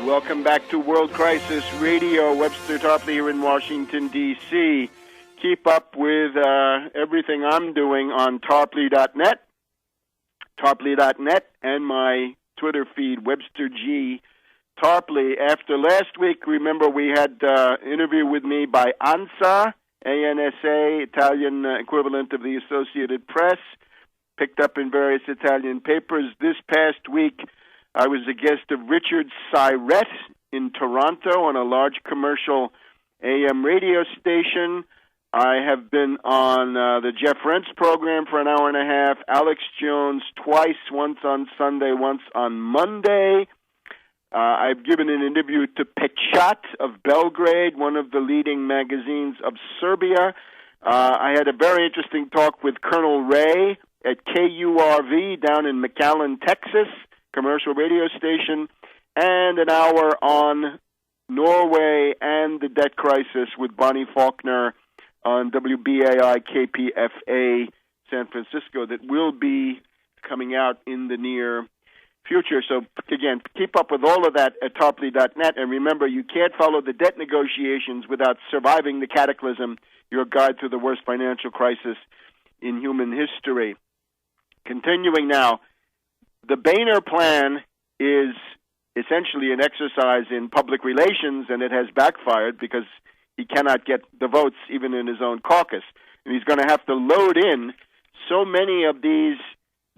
Welcome back to World Crisis Radio. Webster Tarpley here in Washington, D.C. Keep up with everything I'm doing on Tarpley.net, and my Twitter feed, Webster G. Tarpley. After last week, remember we had interview with me by ANSA, A-N-S-A, Italian equivalent of the Associated Press, picked up in various Italian papers. This past week, I was a guest of Richard Syrett in Toronto on a large commercial AM radio station. I have been on the Jeff Rentz program for an hour and a half, Alex Jones twice, once on Sunday, once on Monday. I've given an interview to Pečat of Belgrade, one of the leading magazines of Serbia. I had a very interesting talk with Colonel Ray at KURV down in McAllen, Texas, commercial radio station, and an hour on Norway and the debt crisis with Bonnie Faulkner on WBAI KPFA San Francisco that will be coming out in the near future. So, again, keep up with all of that at Tarpley.net. And remember, you can't follow the debt negotiations without surviving the cataclysm, your guide to the worst financial crisis in human history. Continuing now, the Boehner Plan is essentially an exercise in public relations, and it has backfired because he cannot get the votes even in his own caucus. And he's going to have to load in so many of these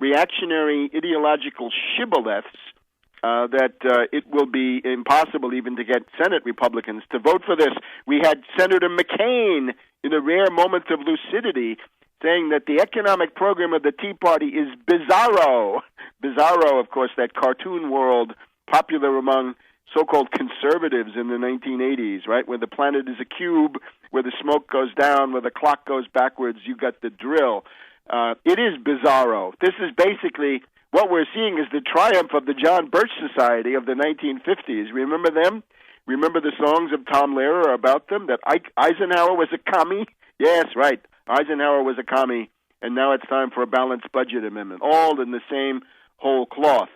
reactionary ideological shibboleths that it will be impossible even to get Senate Republicans to vote for this. We had Senator McCain, in a rare moment of lucidity, saying that the economic program of the Tea Party is bizarro. Bizarro, of course, that cartoon world popular among so-called conservatives in the 1980s, right, where the planet is a cube, where the smoke goes down, where the clock goes backwards, you got the drill. It is bizarro. This is basically what we're seeing is the triumph of the John Birch Society of the 1950s. Remember them? Remember the songs of Tom Lehrer about them, that Eisenhower was a commie? Yes, right. Eisenhower was a commie, and now it's time for a balanced budget amendment, all in the same whole cloth.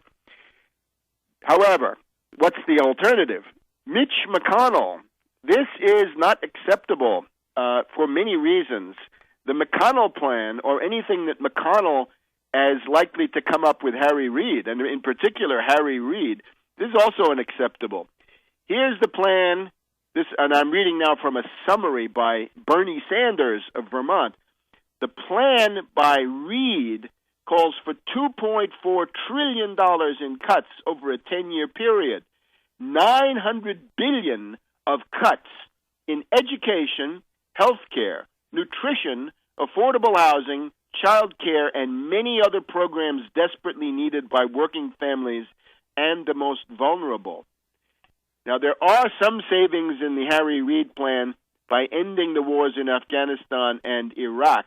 However, what's the alternative? Mitch McConnell. This is not acceptable for many reasons. The McConnell plan, or anything that McConnell is likely to come up with Harry Reid, and in particular Harry Reid, this is also unacceptable. Here's the plan. This, and I'm reading now from a summary by Bernie Sanders of Vermont. The plan by Reid calls for $2.4 trillion in cuts over a 10-year period, $900 billion of cuts in education, health care, nutrition, affordable housing, child care, and many other programs desperately needed by working families and the most vulnerable. Now, there are some savings in the Harry Reid plan by ending the wars in Afghanistan and Iraq,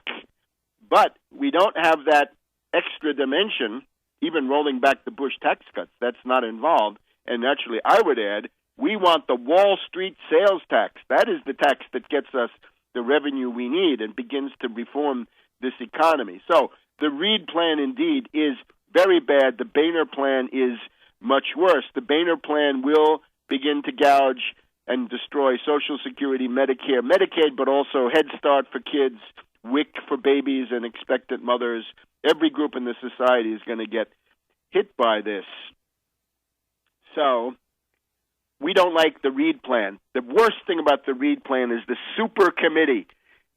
but we don't have that extra dimension, even rolling back the Bush tax cuts. That's not involved. And naturally, I would add, we want the Wall Street sales tax. That is the tax that gets us the revenue we need and begins to reform this economy. So the Reid plan, indeed, is very bad. The Boehner plan is much worse. The Boehner plan will begin to gouge and destroy Social Security, Medicare, Medicaid, but also Head Start for kids, WIC for babies and expectant mothers. Every group in the society is going to get hit by this. So we don't like the Reid plan. The worst thing about the Reid plan is the super committee.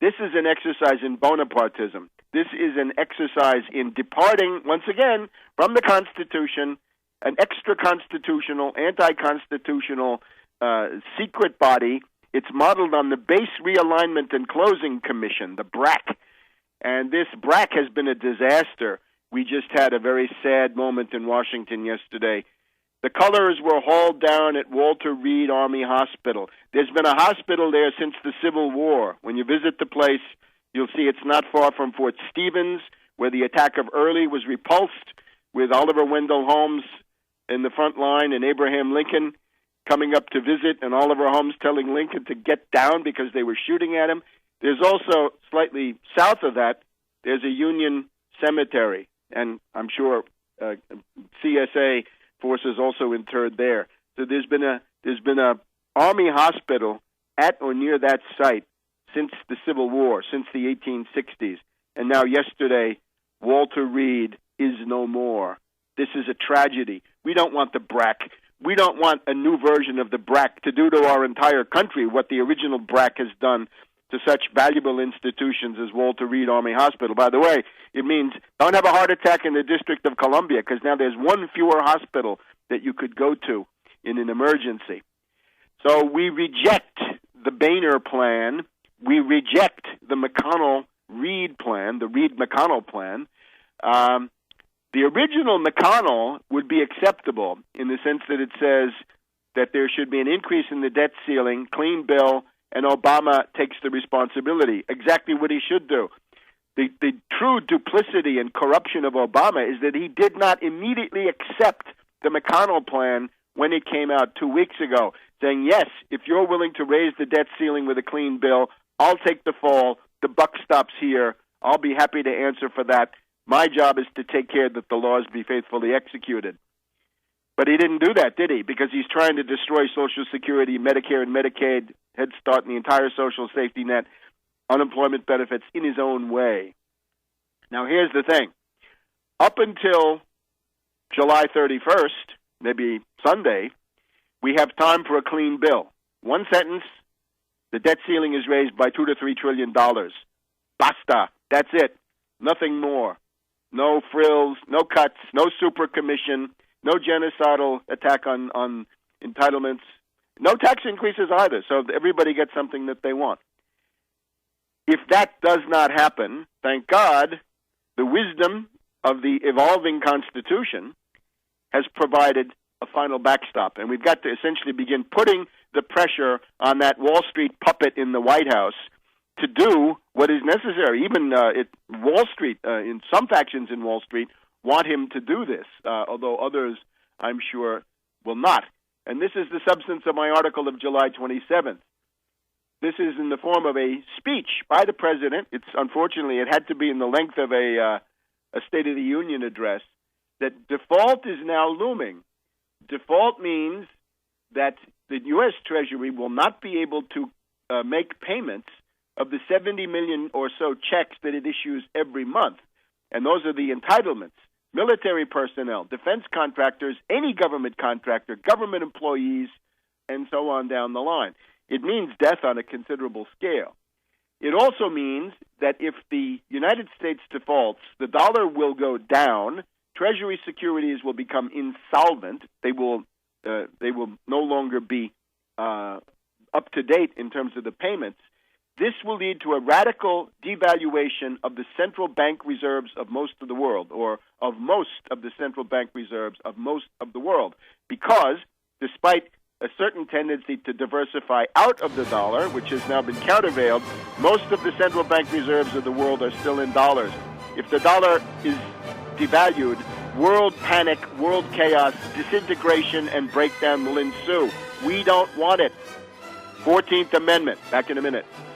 This is an exercise in Bonapartism. This is an exercise in departing, once again, from the Constitution, an extra-constitutional, anti-constitutional secret body. It's modeled on the Base Realignment and Closing Commission, the BRAC. And this BRAC has been a disaster. We just had a very sad moment in Washington yesterday. The colors were hauled down at Walter Reed Army Hospital. There's been a hospital there since the Civil War. When you visit the place, you'll see it's not far from Fort Stevens, where the attack of Early was repulsed, with Oliver Wendell Holmes in the front line and Abraham Lincoln coming up to visit, and Oliver Holmes telling Lincoln to get down because they were shooting at him. There's also, slightly south of that, there's a Union cemetery, and I'm sure CSA forces also interred there. So there's been a Army hospital at or near that site since the Civil War, since the 1860s. And now yesterday, Walter Reed is no more. This is a tragedy. We don't want the BRAC. We don't want a new version of the BRAC to do to our entire country what the original BRAC has done to such valuable institutions as Walter Reed Army Hospital. By the way, it means don't have a heart attack in the District of Columbia, because now there's one fewer hospital that you could go to in an emergency. So we reject the Boehner plan. We reject the McConnell-Reed plan, the Reed-McConnell plan. The original McConnell would be acceptable in the sense that it says that there should be an increase in the debt ceiling, clean bill, and Obama takes the responsibility. Exactly what he should do. The true duplicity and corruption of Obama is that he did not immediately accept the McConnell plan when it came out 2 weeks ago, saying, yes, if you're willing to raise the debt ceiling with a clean bill, I'll take the fall. The buck stops here. I'll be happy to answer for that. My job is to take care that the laws be faithfully executed. But he didn't do that, did he? Because he's trying to destroy Social Security, Medicare and Medicaid, Head Start, and the entire social safety net, unemployment benefits in his own way. Now, here's the thing. Up until July 31st, maybe Sunday, we have time for a clean bill. One sentence, the debt ceiling is raised by $2 to $3 trillion. Basta. That's it. Nothing more. No frills, no cuts, no super commission, no genocidal attack on entitlements, no tax increases either, so everybody gets something that they want. If that does not happen, thank God, the wisdom of the evolving Constitution has provided a final backstop, and we've got to essentially begin putting the pressure on that Wall Street puppet in the White House to do what is necessary. Even Wall Street, in some factions in Wall Street, want him to do this, although others, I'm sure, will not. And this is the substance of my article of July 27th. This is in the form of a speech by the president. Unfortunately, it had to be in the length of a State of the Union address, that default is now looming. Default means that the U.S. Treasury will not be able to make payments of the 70 million or so checks that it issues every month. And those are the entitlements. Military personnel, defense contractors, any government contractor, government employees, and so on down the line. It means death on a considerable scale. It also means that if the United States defaults, the dollar will go down, Treasury securities will become insolvent, they will no longer be up to date in terms of the payments. This will lead to a radical devaluation of the central bank reserves of most of the world, or of most of the central bank reserves of most of the world, because despite a certain tendency to diversify out of the dollar, which has now been countervailed, most of the central bank reserves of the world are still in dollars. If the dollar is devalued, world panic, world chaos, disintegration, and breakdown will ensue. We don't want it. 14th Amendment. Back in a minute.